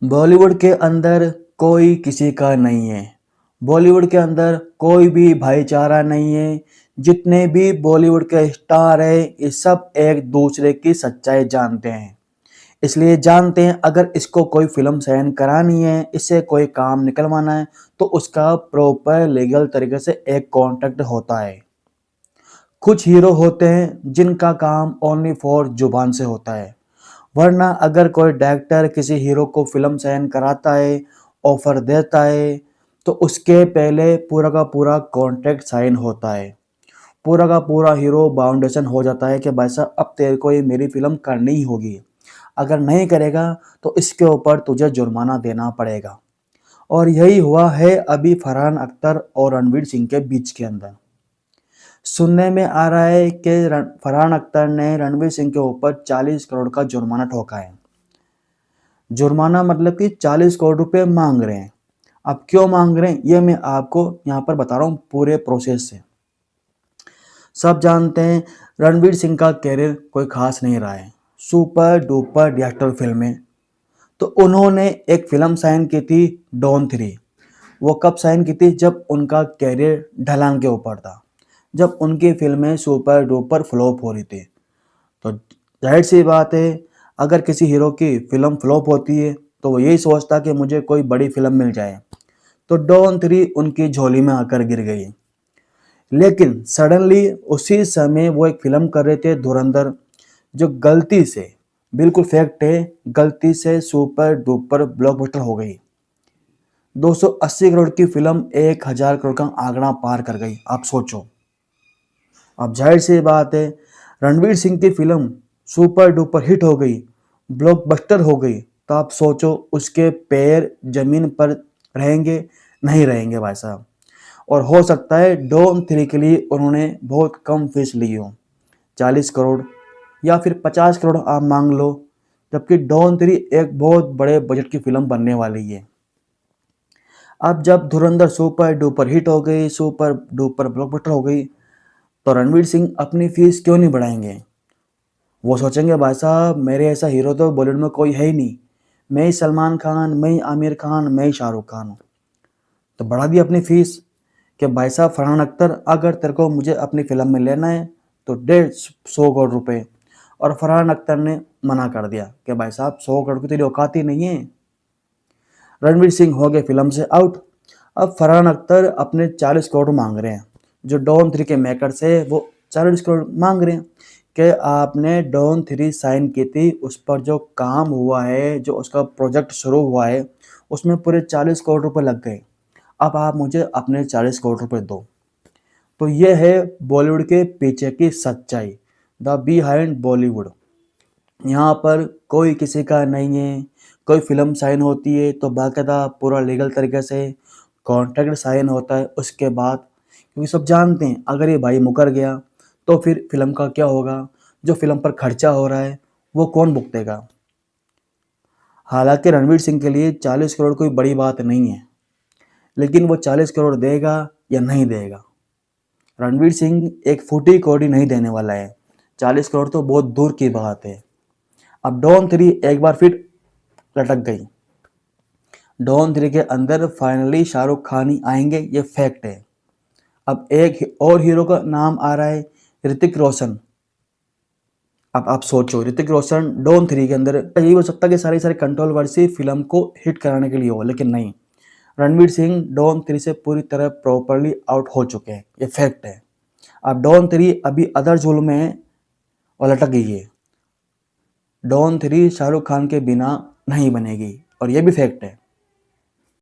बॉलीवुड के अंदर कोई किसी का नहीं है। बॉलीवुड के अंदर कोई भी भाईचारा नहीं है। जितने भी बॉलीवुड के स्टार हैं ये सब एक दूसरे की सच्चाई जानते हैं। इसलिए जानते हैं अगर इसको कोई फिल्म साइन करानी है, इससे कोई काम निकलवाना है तो उसका प्रॉपर लीगल तरीके से एक कॉन्ट्रैक्ट होता है। कुछ हीरो होते हैं जिनका काम ओनली फॉर जुबान से होता है, वरना अगर कोई डायरेक्टर किसी हीरो को फिल्म साइन कराता है, ऑफर देता है, तो उसके पहले पूरा का पूरा कॉन्ट्रैक्ट साइन होता है। पूरा का पूरा हीरो बाउंडेशन हो जाता है कि भाई साहब अब तेरे को ये मेरी फिल्म करनी ही होगी। अगर नहीं करेगा तो इसके ऊपर तुझे जुर्माना देना पड़ेगा। और यही हुआ है अभी फरहान अख्तर और रणवीर सिंह के बीच के अंदर। सुनने में आ रहा है कि फरहान अख्तर ने रणवीर सिंह के ऊपर 40 करोड़ का जुर्माना ठोका है। जुर्माना मतलब कि 40 करोड़ रुपए मांग रहे हैं। अब क्यों मांग रहे हैं ये मैं आपको यहाँ पर बता रहा हूँ पूरे प्रोसेस से। सब जानते हैं रणवीर सिंह का कैरियर कोई खास नहीं रहा है, सुपर डुपर डायरेक्टर फिल्में। तो उन्होंने एक फिल्म साइन की थी डॉन 3। वो कब साइन की थी? जब उनका कैरियर ढलान के ऊपर था, जब उनकी फिल्में सुपर डुपर फ्लॉप हो रही थी। तो जाहिर सी बात है अगर किसी हीरो की फिल्म फ्लॉप होती है तो वो यही सोचता कि मुझे कोई बड़ी फिल्म मिल जाए। तो डॉन 3 उनकी झोली में आकर गिर गई। लेकिन सडनली उसी समय वो एक फिल्म कर रहे थे धुरंधर, जो गलती से, बिल्कुल फैक्ट है, गलती से सुपर डुपर ब्लॉकबस्टर हो गई। 280 करोड़ की फिल्म 1000 करोड़ का आंकड़ा पार कर गई। आप सोचो। अब जाहिर सी बात है रणवीर सिंह की फिल्म सुपर डुपर हिट हो गई, ब्लॉकबस्टर हो गई, तो आप सोचो उसके पैर जमीन पर रहेंगे? नहीं रहेंगे भाई साहब। और हो सकता है डॉन 3 के लिए उन्होंने बहुत कम फीस ली हो, 40 करोड़ या फिर 50 करोड़ आप मांग लो, जबकि डॉन 3 एक बहुत बड़े बजट की फिल्म बनने वाली है। अब जब धुरंधर सुपर डुपर हिट हो गई, सुपर डुपर ब्लॉकबस्टर हो गई, तो रणवीर सिंह अपनी फीस क्यों नहीं बढ़ाएंगे? वो सोचेंगे भाई साहब मेरे ऐसा हीरो तो बॉलीवुड में कोई है ही नहीं, मैं ही सलमान खान, मैं ही आमिर खान, मैं ही शाहरुख खान हूँ। तो बढ़ा दी अपनी फीस कि भाई साहब फरहान अख्तर अगर तेरे को मुझे अपनी फिल्म में लेना है तो 150 करोड़ रुपए। और फरहान अख्तर ने मना कर दिया कि भाई साहब 100 करोड़ की तेरी औकात ही नहीं है। रणवीर सिंह हो गए फिल्म से आउट। अब फरहान अख्तर अपने 40 करोड़ मांग रहे हैं। जो डॉन 3 के मेकर से वो 40 करोड़ मांग रहे हैं कि आपने डॉन 3 साइन की थी, उस पर जो काम हुआ है, जो उसका प्रोजेक्ट शुरू हुआ है, उसमें पूरे 40 करोड़ रुपए लग गए। अब आप मुझे अपने 40 करोड़ रुपए दो। तो ये है बॉलीवुड के पीछे की सच्चाई, द बिहाइंड बॉलीवुड। यहाँ पर कोई किसी का नहीं है। कोई फिल्म साइन होती है तो बाकायदा पूरा लीगल तरीके से कॉन्ट्रैक्ट साइन होता है उसके बाद, क्योंकि सब जानते हैं अगर ये भाई मुकर गया तो फिर फिल्म का क्या होगा, जो फिल्म पर खर्चा हो रहा है वो कौन भुगतेगा। हालांकि रणवीर सिंह के लिए 40 करोड़ कोई बड़ी बात नहीं है, लेकिन वो 40 करोड़ देगा या नहीं देगा? रणवीर सिंह एक फूटी कौड़ी नहीं देने वाला है। 40 करोड़ तो बहुत दूर की बात है। अब डॉन 3 एक बार फिर लटक गई। डॉन 3 के अंदर फाइनली शाहरुख खान ही आएंगे, ये फैक्ट है। अब एक और हीरो का नाम आ रहा है, ऋतिक रोशन। अब आप सोचो ऋतिक रोशन डॉन 3 के अंदर, यही हो सकता है कि सारी कंट्रोवर्सी फिल्म को हिट कराने के लिए हो, लेकिन नहीं। रणवीर सिंह डॉन 3 से पूरी तरह प्रॉपरली आउट हो चुके हैं, ये फैक्ट है। अब डॉन 3 अभी अदर जुल्म में है और लटक गई है। डॉन 3 शाहरुख खान के बिना नहीं बनेगी और ये भी फैक्ट है।